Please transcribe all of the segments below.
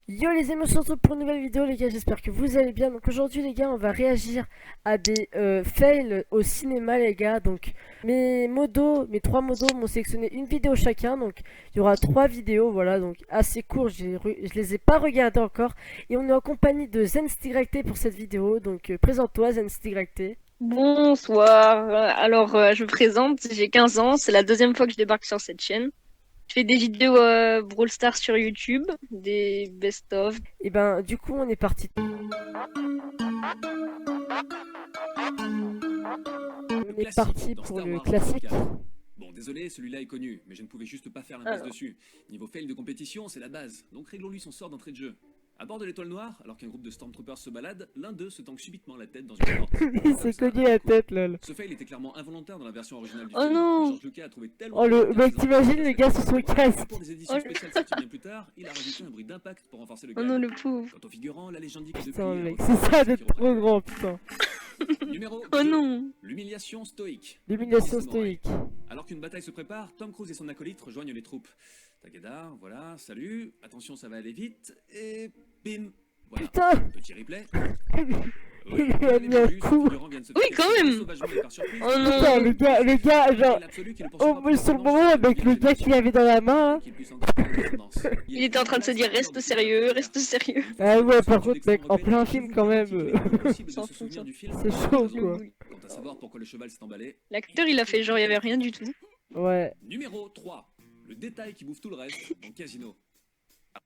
Yo les amis, on se retrouve pour une nouvelle vidéo les gars, j'espère que vous allez bien. Donc aujourd'hui les gars, on va réagir à des fails au cinéma les gars. Donc mes trois modos m'ont sélectionné une vidéo chacun. Donc il y aura trois vidéos, voilà, donc assez court, je les ai pas regardées encore. Et on est en compagnie de ZenStigracté pour cette vidéo. Donc présente-toi ZenStigracté. Bonsoir. Je me présente, j'ai 15 ans, c'est la deuxième fois que je débarque sur cette chaîne. Je fais des vidéos Brawl Stars sur YouTube, des best-of. Et ben du coup on est parti. On est parti dans pour Star le Wars classique. épisode 4. Bon, désolé, celui-là est connu, mais je ne pouvais juste pas faire l'impasse Alors. dessus. Niveau fail de compétition, c'est la base, donc réglons-lui son sort d'entrée de jeu. À bord de l'étoile noire, alors qu'un groupe de Stormtroopers se balade, l'un d'eux se tanque subitement la tête dans une porte. Il s'est cogné la tête lol. Ce fail était clairement involontaire dans la version originale du Oh film. non. George Lucas a trouvé tellement Oh de le retard mec, dans t'imagines le gars sur son Et casque. pour des éditions spéciales sorties bien plus tard, il a rajouté un bruit d'impact pour renforcer le Oh gag. non, le pauvre. Quant au figurant, la légende dit que depuis, Putain il a mec, refait c'est ça ce d'être qui trop retraite. grand putain. Numéro Oh 2, non. l'humiliation stoïque. L'humiliation Samouraï. stoïque. Alors qu'une bataille se prépare, Tom Cruise et son acolyte rejoignent les troupes. Takeda, voilà, salut, attention ça va aller vite, et bim. Voilà, Putain. petit replay. Il lui a mis un coup. Oui, quand même. Oh non. Putain le gars genre sur le moment avec le gars qu'il avait dans la main. Il était en train de se dire reste sérieux, reste sérieux. Ah ouais par contre mec, en plein film quand même. S'en fout, ça. C'est chaud quoi. Quant à savoir pourquoi le cheval s'est emballé. L'acteur il a fait genre il y avait rien du tout. Ouais. Numéro 3, le détail qui bouffe tout le reste dans Casino.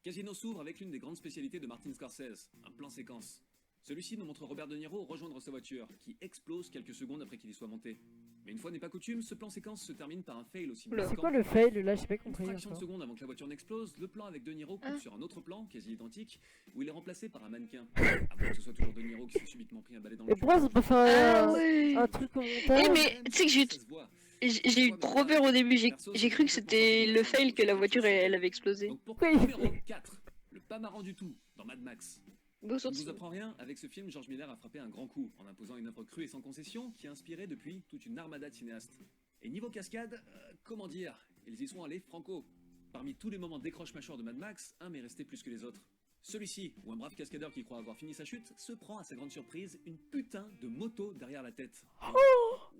Casino s'ouvre avec l'une des grandes spécialités de Martin Scorsese, un plan séquence. Celui-ci nous montre Robert De Niro rejoindre sa voiture, qui explose quelques secondes après qu'il y soit monté. Mais une fois n'est pas coutume, ce plan séquence se termine par un fail aussi Oula. C'est marquant. quoi le fail là? J'ai pas Une compris fraction de encore. seconde avant que la voiture n'explose, le plan avec De Niro coupe sur un autre plan, quasi identique, où il est remplacé par un mannequin. À moins que ce soit toujours De Niro qui s'est subitement pris un balai dans le Et cul. pourquoi ils ont pas fait Ah ouais. un truc au Eh montage? mais tu sais que Ça se voit. j'ai eu trop peur au début, j'ai cru que c'était le fail que la voiture elle avait explosé. Donc pourquoi numéro 4, le pas marrant du tout dans Mad Max. Beau Je ne sorti. vous apprends rien, avec ce film, George Miller a frappé un grand coup en imposant une œuvre crue et sans concession qui a inspiré depuis toute une armada de cinéastes. Et niveau cascade, comment dire, ils y sont allés franco. Parmi tous les moments décroche-mâchoire de Mad Max, un m'est resté plus que les autres. Celui-ci, où un brave cascadeur qui croit avoir fini sa chute, se prend à sa grande surprise une putain de moto derrière la tête.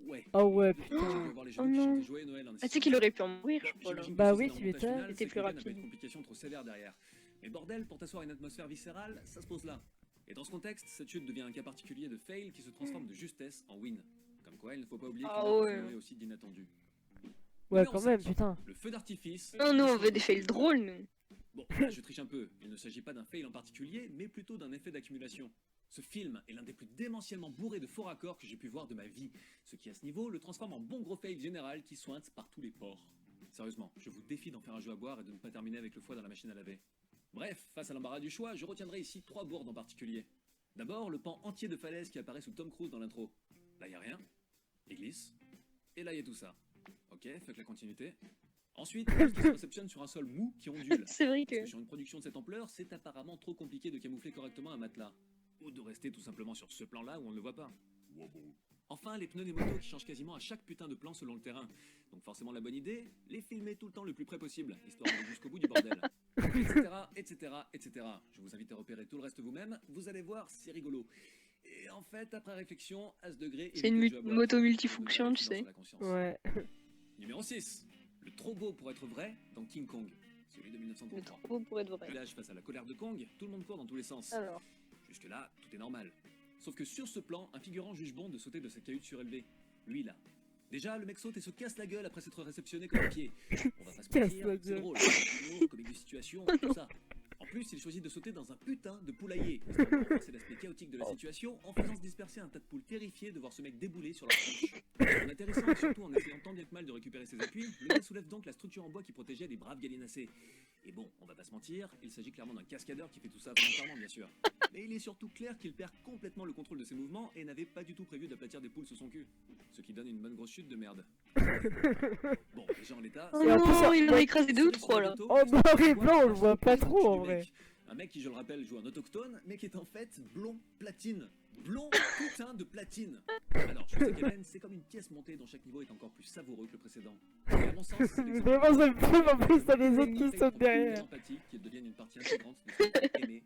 Ouais. Ah ouais J'ai putain. pu voir les Oh jeunes qui non. chantaient Joyeux Noël en Ah tu sais qu'il aurait pu en mourir je crois là. J'imagine que Bah si oui, c'est tu un montage m'étonnes. final, C'était c'est plus que le gars n'a pas rapide. eu de complications trop sévères derrière. Mais bordel, pour t'asseoir une atmosphère viscérale, ça se pose là. Et dans ce contexte, cette chute devient un cas particulier de fail qui se transforme de justesse en win. Comme quoi, il ne faut pas oublier Ah qu'il y a ouais. un aussi d'inattendu. Ouais Numéro quand même 5, putain. le feu d'artifice. Non, nous on veut des fails drôles nous. Bon, là je triche un peu. Il ne s'agit pas d'un fail en particulier, mais plutôt d'un effet d'accumulation. Ce film est l'un des plus démentiellement bourrés de faux raccords que j'ai pu voir de ma vie. Ce qui, à ce niveau, le transforme en bon gros fail général qui sointe par tous les pores. Sérieusement, je vous défie d'en faire un jeu à boire et de ne pas terminer avec le foie dans la machine à laver. Bref, face à l'embarras du choix, je retiendrai ici 3 bourdes en particulier. D'abord, le pan entier de falaise qui apparaît sous Tom Cruise dans l'intro. Là, y a rien. Il glisse. Et là, y a tout ça. Ok, fuck la continuité. Ensuite, il se réceptionne sur un sol mou qui ondule. C'est vrai Parce que. que sur une production de cette ampleur, c'est apparemment trop compliqué de camoufler correctement un matelas. Ou de rester tout simplement sur ce plan-là où on ne le voit pas. Enfin, les pneus des motos qui changent quasiment à chaque putain de plan selon le terrain. Donc forcément la bonne idée, les filmer tout le temps le plus près possible, histoire d'aller jusqu'au bout du bordel. Etc, etc, etc. Je vous invite à repérer tout le reste vous-même, vous allez voir, c'est rigolo. Et en fait, après réflexion, à ce degré... C'est une évitez de jouer à boire. moto multifonction, tu sais. Sur la conscience. Ouais. Numéro 6. Le trop beau pour être vrai dans King Kong. Celui de Mais 1933. trop beau pour être vrai. Village face à la colère de Kong, tout le monde court dans tous les sens. Alors. Jusque-là, tout est normal. Sauf que sur ce plan, un figurant juge bon de sauter de sa cahute surélevée. Lui, là. Déjà, le mec saute et se casse la gueule après s'être réceptionné comme un pied. On va pas se Casse mentir, la c'est gueule. drôle. Humour, comédie de situation, tout ça. En plus, il choisit de sauter dans un putain de poulailler, histoire de renforcer l'aspect chaotique de la situation, en faisant se disperser un tas de poules terrifiées de voir ce mec débouler sur leur tronche. En atterrissant et surtout en essayant tant bien que mal de récupérer ses appuis, le gars soulève donc la structure en bois qui protégeait les braves gallinacés. Et bon, on va pas se mentir, il s'agit clairement d'un cascadeur qui fait tout ça volontairement, bien sûr. Mais il est surtout clair qu'il perd complètement le contrôle de ses mouvements et n'avait pas du tout prévu d'aplatir des poules sous son cul. Ce qui donne une bonne grosse chute de merde. Bon, déjà en l'état... Oh Et en plus, non, ça- il en a écrasé deux ou trois là. Oh noir et blanc, on le voit pas trop en vrai. Un mec qui, je le rappelle, joue un autochtone, mais qui est en fait blond platine. Blond putain de platine. Alors, je sais qu'Hélène, c'est comme une pièce montée dont chaque niveau est encore plus savoureux que le précédent. Et à mon sens, c'est l'exemple Vraiment ça me fume en plus, t'as les autres qui fait sautent pour derrière. l'empathie, qu'il devienne une partie intégrante de ce qu'on aime aimer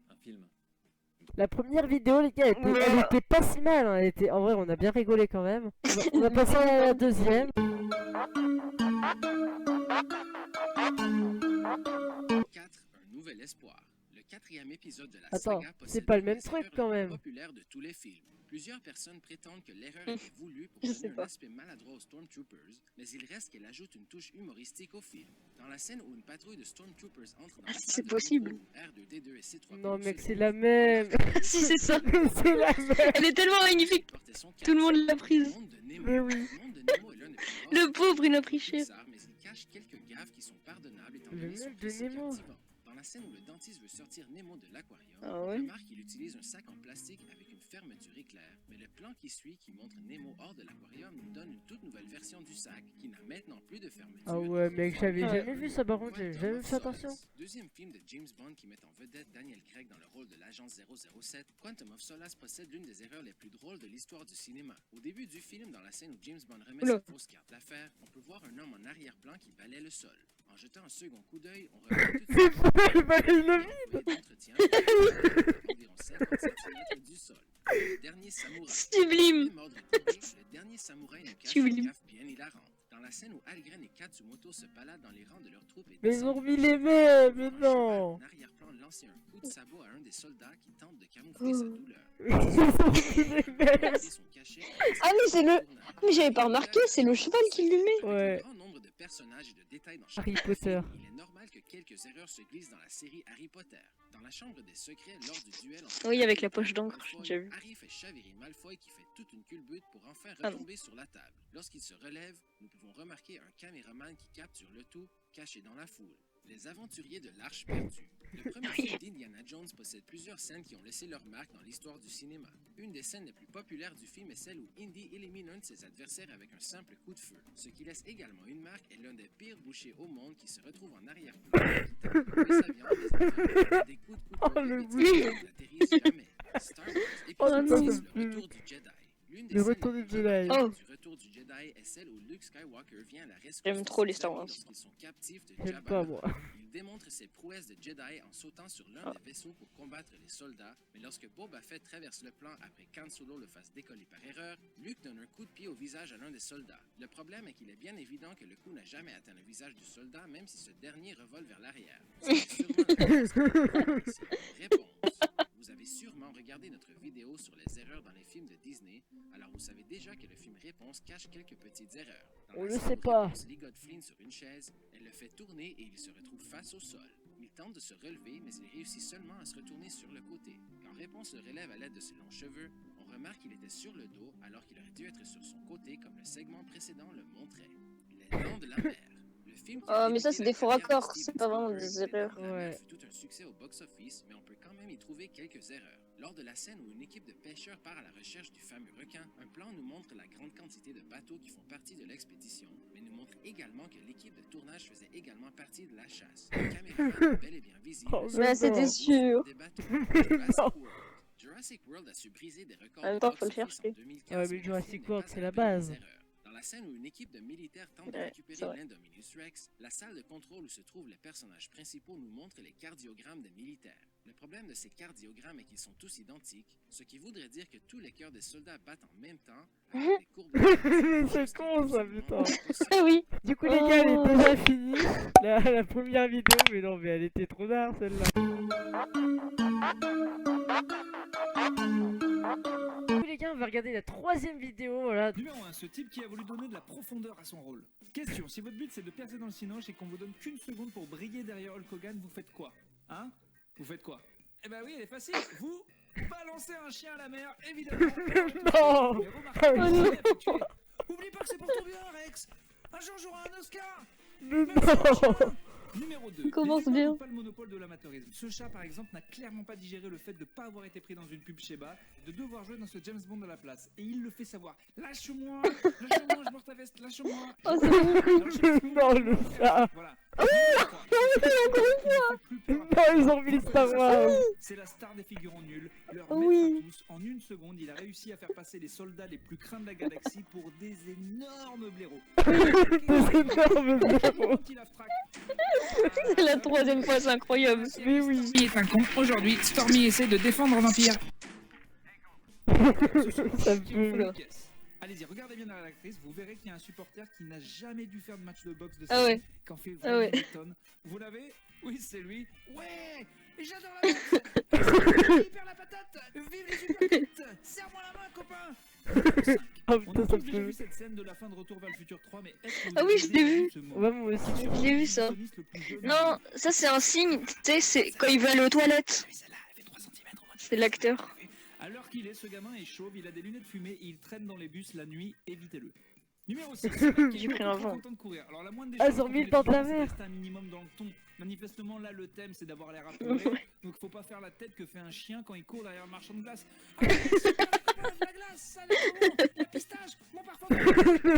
La première vidéo, les gars, elle était pas si mal. Hein. Elle était... En vrai, on a bien rigolé quand même. On va passer à la deuxième. 4, un nouvel espoir. Le quatrième épisode de la Attends, saga c'est possède pas le l'une même des truc erreurs quand les plus même. populaires de tous les films. Plusieurs personnes prétendent que l'erreur était voulue pour Je donner sais un pas. aspect maladroit aux Stormtroopers, mais il reste qu'elle ajoute une touche humoristique au film. Dans la scène où une patrouille de Stormtroopers entre dans la C'est salle de possible. contrôle où R2D2 et C3PO Non, mec, se c'est trouvent, la même. Si, c'est ça. C'est la même. Elle est tellement magnifique. portait son casque. Tout le monde l'a prise. Le monde de Nemo. Mais oui. Le monde de Nemo est l'un des plus rares Le pauvre, il a pris cher. Pixar, mais il cache quelques gaffes qui sont pardonnables étant Le donné son monde de récit Nemo. captivant. Dans la scène où le dentiste veut sortir Nemo de l'aquarium, Ah on ouais? remarque qu'il utilise un sac en plastique avec une fermeture éclair, mais le plan qui suit, qui montre Nemo hors de l'aquarium, nous donne une toute nouvelle version du sac, qui n'a maintenant plus de fermeture. Ah ouais, mec, j'avais Ouais. jamais vu ça par contre, j'avais jamais fait attention. Deuxième film de James Bond qui met en vedette Daniel Craig dans le rôle de l'agent 007, Quantum of Solace possède l'une des erreurs les plus drôles de l'histoire du cinéma. Au début du film, dans la scène où James Bond remet Oula. sa fausse carte d'affaires, on peut voir un homme en arrière-plan qui balaie le sol. En jetant un second coup d'œil, on remarque tout de suite Il balaye le vide d'entretien environ 50 cm du sol. Le dernier samouraï. Sublime. Même ordre d'idée, le dernier samouraï nous cache Sublime. une gaffe bien hilarante. Dans la scène où Algren et Katsumoto se baladent dans les rangs de leurs troupes et Mais ils ont descendent remis du les cheval, mêmes, on mais voit un cheval non. en arrière-plan lancer un coup de sabot à un des soldats qui tente de camoufler sa douleur. Ils ont remis les mêmes. Son cachet, Ah, mais c'est le. Ah, mais j'avais pas remarqué, c'est le cheval qui le met. Ouais. Avec un grand nombre de personnages et de détails dans chaque Harry Potter. film, il est normal que quelques erreurs se glissent dans la série Harry Potter. Dans la chambre des secrets, lors du duel entre Oui, avec la Harry poche et d'encre, Malfoy, j'ai déjà vu. Harry fait chavirer Malfoy qui fait toute une culbute pour enfin Ah non. retomber sur la table. Lorsqu'il se relève, nous pouvons remarquer un caméraman qui capture le tout, caché dans la foule. Les aventuriers de l'Arche perdue. Le premier film d'Indiana Jones possède plusieurs scènes qui ont laissé leur marque dans l'histoire du cinéma. Une des scènes les plus populaires du film est celle où Indy élimine un de ses adversaires avec un simple coup de feu. Ce qui laisse également une marque est l'un des pires bouchers au monde qui se retrouve en arrière-plan qui tente de couper sa viande des coups de couteau Oh, le répétitifs qui n'atterrissent jamais. Star Wars Oh, épisode non, 6, c'est le retour du Jedi. L'une des Le scènes retour les du plus Jedi. marquantes Oh. du retour du Jedi est celle où Luke Skywalker vient à la rescousse J'aime de trop ses les Star amis Wars. lorsqu'ils sont captifs de J'aime Jabba pas le moi. Hutt. Il démontre ses prouesses de Jedi en sautant sur l'un Ah. des vaisseaux pour combattre les soldats, mais lorsque Boba Fett traverse le plan après qu'Han Solo le fasse décoller par erreur, Luke donne un coup de pied au visage à l'un des soldats. Le problème est qu'il est bien évident que le coup n'a jamais atteint le visage du soldat, même si ce dernier revole vers l'arrière. Réponse. Vous avez sûrement regardé notre vidéo sur les erreurs dans les films de Disney, alors vous savez déjà que le film Réponse cache quelques petites erreurs. Dans On la le scène sait où pas. Réponse ligote Flynn sur une chaise, elle le fait tourner et il se retrouve face au sol. Il tente de se relever, mais il réussit seulement à se retourner sur le côté. Quand Réponse se relève à l'aide de ses longs cheveux, on remarque qu'il était sur le dos alors qu'il aurait dû être sur son côté comme le segment précédent le montrait. Les Dents de la Mer. Le film qui a Oh, mais ça, débuté c'est la des faux carrière de raccords, Steven c'est pas vraiment Spielberg, des Les Dents erreurs. de la Mer Ouais. fut tout un succès au box-office, mais on peut quand même y trouver quelques erreurs. Lors de la scène où une équipe de pêcheurs part à la recherche du fameux requin, un plan nous montre la grande quantité de bateaux qui font partie de l'expédition, mais nous montre également que l'équipe de tournage faisait également partie de la chasse. Le caméraman est bel et bien visible. Oh, sur mais le c'était bord sûr. des bateaux. Jurassic World. Jurassic World a su briser des records En même de temps, faut le box-office chercher. en 2015, Ouais, mais le Jurassic film n'est World, pas c'est la à l'abri des base. erreurs. Dans la scène où une équipe de militaires tente de Ouais, récupérer c'est vrai. l'Indominus Rex, la salle de contrôle où se trouvent les personnages principaux nous montre les cardiogrammes des militaires. Le problème de ces cardiogrammes est qu'ils sont tous identiques, ce qui voudrait dire que tous les cœurs des soldats battent en même temps, avec des courbes Mais c'est con ça, putain. Ah oui. Du coup, les gars, elle est Oh. déjà finie. La première vidéo, mais non, mais elle était trop tard celle-là. Du coup, les gars, on va regarder la troisième vidéo. Voilà. Numéro 1, ce type qui a voulu donner de la profondeur à son rôle. Question, si votre but c'est de percer dans le cinoche et qu'on vous donne qu'une seconde pour briller derrière Hulk Hogan, vous faites quoi? Hein? Vous faites quoi? Eh ben oui, elle est facile, vous balancez un chien à la mer, évidemment. Non. Mais remarquez, Oh non. effectué. Oublie pas que c'est pour ton bien, Rex. Un jour j'aurai un Oscar. Mais Même si un non. chien. Numéro 2. Il commence Les humains bien. n'ont pas le monopole de l'amateurisme. Ce chat, par exemple, n'a clairement pas digéré le fait de ne pas avoir été pris dans une pub Sheba, de devoir jouer dans ce James Bond à la place. Et il le fait savoir. Lâche-moi, lâche-moi, je mords ta veste, lâche-moi. Oh, c'est bon. Alors, je sais pas si vous Non, voulez le faire chat. ça. Voilà. Non, ils ont mis Star Wars. C'est la star des figurants nuls, leur Oui. maître à tous. En une seconde, il a réussi à faire passer les soldats les plus craints de la galaxie pour des énormes blaireaux. Des énormes blaireaux. Anti-lave-track. C'est la troisième fois, c'est incroyable. Mais oui. Stormy est un con. Aujourd'hui, Stormy essaie de défendre un vampire. Ça Qui vous fait peut. une pièce. Allez-y, regardez bien derrière l'actrice, vous verrez qu'il y a un supporter qui n'a jamais dû faire de match de boxe de sa Ah vie, ouais. qu'en fait Ah ouais. Wellington. Vous l'avez? Oui, c'est lui. Ouais! Et j'adore la boxe! Il perd la patate! Vive les uppercuts! Serre-moi la main, copain! Oh On putain, a ça tous déjà peut. vu cette scène de la fin de Retour vers le futur 3, mais est-ce que vous Ah oui, avez je l'ai vu. ce moment? Ouais, moi aussi. Je l'ai vu, ça. Le plus jeune Non, ça c'est un signe, tu sais, c'est quand il va aller aux toilettes. Oui, celle-là, elle fait 3 centimètres au moins. C'est l'acteur. Alors qu'il est, ce gamin est chauve, il a des lunettes fumées et il traîne dans les bus la nuit, évitez-le. Numéro 6. J'ai pris un vent. Content de courir. Alors la moindre des Ah, choses, ils ont quand mis on le est temps de la fan, c'est mer. rester un minimum dans le ton. Manifestement là le thème c'est d'avoir l'air apeuré. Ouais. Donc faut pas faire la tête que fait un chien quand il court derrière le marchand de glace. Ah, super, la glace, ça allait comment? La pistache, mon parfum.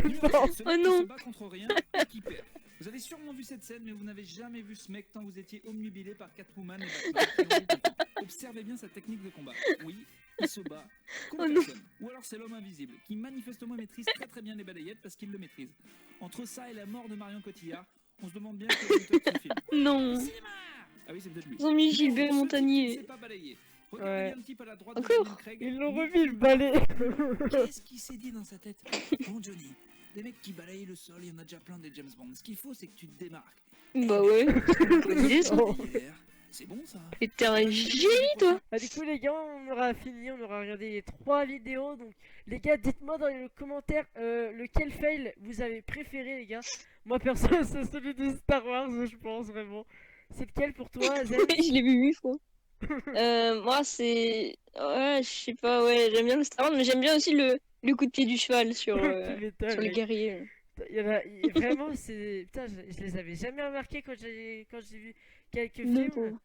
Numéro 6, ce Oh mec qui non. se bat contre rien et qui perd. Vous avez sûrement vu cette scène, mais vous n'avez jamais vu ce mec tant vous étiez omnubilé par Catwoman et Batman. qui ont tout le temps. Observez bien sa technique de combat. Oui, il se bat contre Oh non. personne. Ou alors c'est l'homme invisible, qui manifestement maîtrise très très bien les balayettes parce qu'il le maîtrise. Entre ça et la mort de Marion Cotillard, on se demande bien quel est l'auteur de ce film. Non. Cinéma. Ah oui, c'est peut-être lui. Ils ont mis Gilbert Ce type Montagnier. ne sait pas balayer. Regardez Ouais. bien le type à la droite de Encore Daniel Craig. Ils l'ont remis le balai. Qu'est-ce qu'il s'est dit dans sa tête? Bon Johnny, des mecs qui balayent le sol, il y en a déjà plein des James Bond. Ce qu'il faut, c'est que tu te démarques. Bah ouais. Bonne idée, ça. Oh. Hier, c'est bon ça. Et t'es un génie, toi. Ah, du coup, les gars, on aura fini. On aura regardé les 3 vidéos. Donc, les gars, dites-moi dans les commentaires lequel fail vous avez préféré, les gars. Moi, perso, c'est celui de Star Wars, je pense vraiment. C'est lequel pour toi, Zen? Ouais, je l'ai vu 8 fois. Moi, c'est. Ouais, je sais pas, ouais, j'aime bien le Star Wars, mais j'aime bien aussi le coup de pied du cheval sur, Tu m'étonnes, sur les mec. guerriers. Il y en a, vraiment, c'est. Putain, je les avais jamais remarqués quand j'ai vu quelques Non, films. pauvre.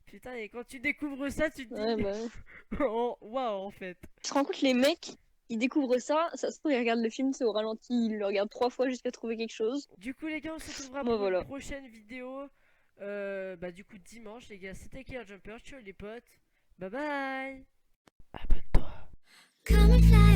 Putain, et quand tu découvres ça, tu te Ouais, dis. bah. Oh, waouh, en fait. Tu te rends compte, les mecs, ils découvrent ça se trouve, ils regardent le film, c'est au ralenti, ils le regardent 3 fois jusqu'à trouver quelque chose. Du coup, les gars, on se retrouvera Bon, pour voilà. une prochaine vidéo. Bah, du coup, dimanche, les gars. C'était Killer Jumper. Ciao, les potes. Bye bye. Abonne-toi. Come and fly